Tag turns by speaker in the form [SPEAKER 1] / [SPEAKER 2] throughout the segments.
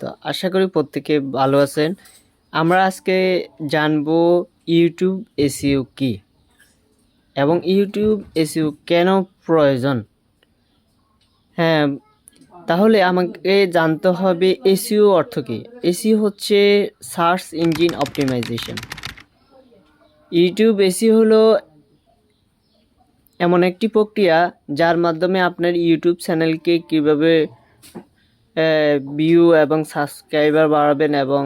[SPEAKER 1] তো আশা করি প্রত্যেকে ভালো আছেন। আমরা আজকে জানবো ইউটিউব এসইও কি এবং ইউটিউব এসইও কেন প্রয়োজন। হ্যাঁ, তাহলে আমাকে জানতে হবে এসইও অর্থ কী। এসইও হচ্ছে search engine optimisation. YouTube SEO হলো এমন একটি প্রক্রিয়া যার মাধ্যমে আপনার ইউটিউব চ্যানেলকে কীভাবে ভিউ এবং সাবস্ক্রাইবার বাড়াবেন এবং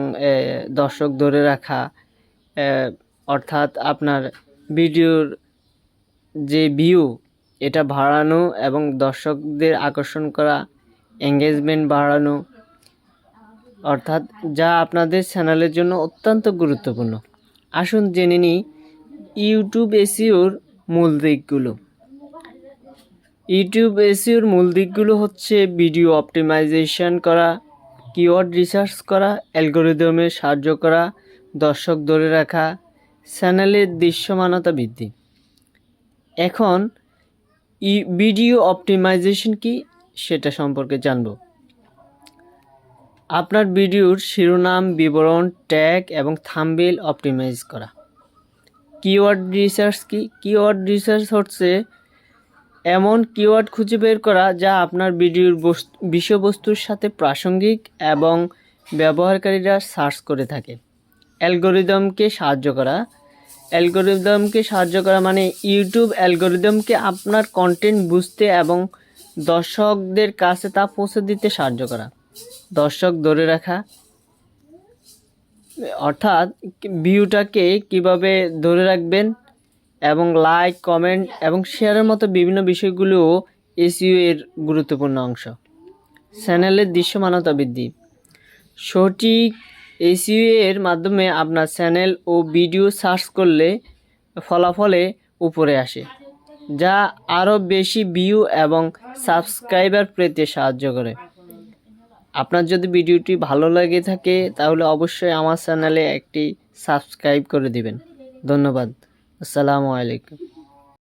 [SPEAKER 1] দর্শক ধরে রাখা, অর্থাৎ আপনার ভিডিওর যে ভিউ এটা বাড়ানো এবং দর্শকদের আকর্ষণ করা, এঙ্গেজমেন্ট বাড়ানো, অর্থাৎ যা আপনাদের চ্যানেলের জন্য অত্যন্ত গুরুত্বপূর্ণ। আসুন জেনে নিই ইউটিউব এসইওর মূল দিকগুলো। ইউটিউব এসইওর মূল দিকগুলো হচ্ছে ভিডিও অপটিমাইজেশন করা, কিওয়ার্ড রিসার্চ করা, অ্যালগরিদমে সাহায্য করা, দর্শক ধরে রাখা, চ্যানেলের দৃশ্যমানতা বৃদ্ধি। এখন ভিডিও অপটিমাইজেশন কি সেটা সম্পর্কে জানব। আপনার ভিডিওর শিরোনাম, বিবরণ, ট্যাগ এবং থাম্বনেইল অপটিমাইজ করা। কিওয়ার্ড রিসার্চ কি? কিওয়ার্ড রিসার্চ হচ্ছে এমন কিওয়ার্ড খুঁজে বের করা যা আপনার ভিডিওর বিষয়বস্তুর সাথে প্রাসঙ্গিক এবং ব্যবহারকারীরা সার্চ করে থাকে। অ্যালগরিদমকে সাহায্য করা। অ্যালগরিদমকে সাহায্য করা মানে ইউটিউব অ্যালগরিদমকে আপনার কন্টেন্ট বুঝতে এবং দর্শকদের কাছে তা পৌঁছে দিতে সাহায্য করা। দর্শক ধরে রাখা, অর্থাৎ ভিউটাকে কিভাবে ধরে রাখবেন এবং লাইক, কমেন্ট এবং শেয়ারের মতো বিভিন্ন বিষয়গুলোও এসইও এর গুরুত্বপূর্ণ অংশ। চ্যানেলের দৃশ্যমানতা বৃদ্ধি। সঠিক এসইও এর মাধ্যমে আপনার চ্যানেল ও ভিডিও সার্চ করলে ফলাফলে উপরে আসে, যা আরও বেশি ভিউ এবং সাবস্ক্রাইবার পেতে সাহায্য করে। আপনার যদি ভিডিওটি ভালো লাগে থাকে তাহলে অবশ্যই আমার চ্যানেলে একটি সাবস্ক্রাইব করে দিবেন। ধন্যবাদ। আসসালামু আলাইকুম।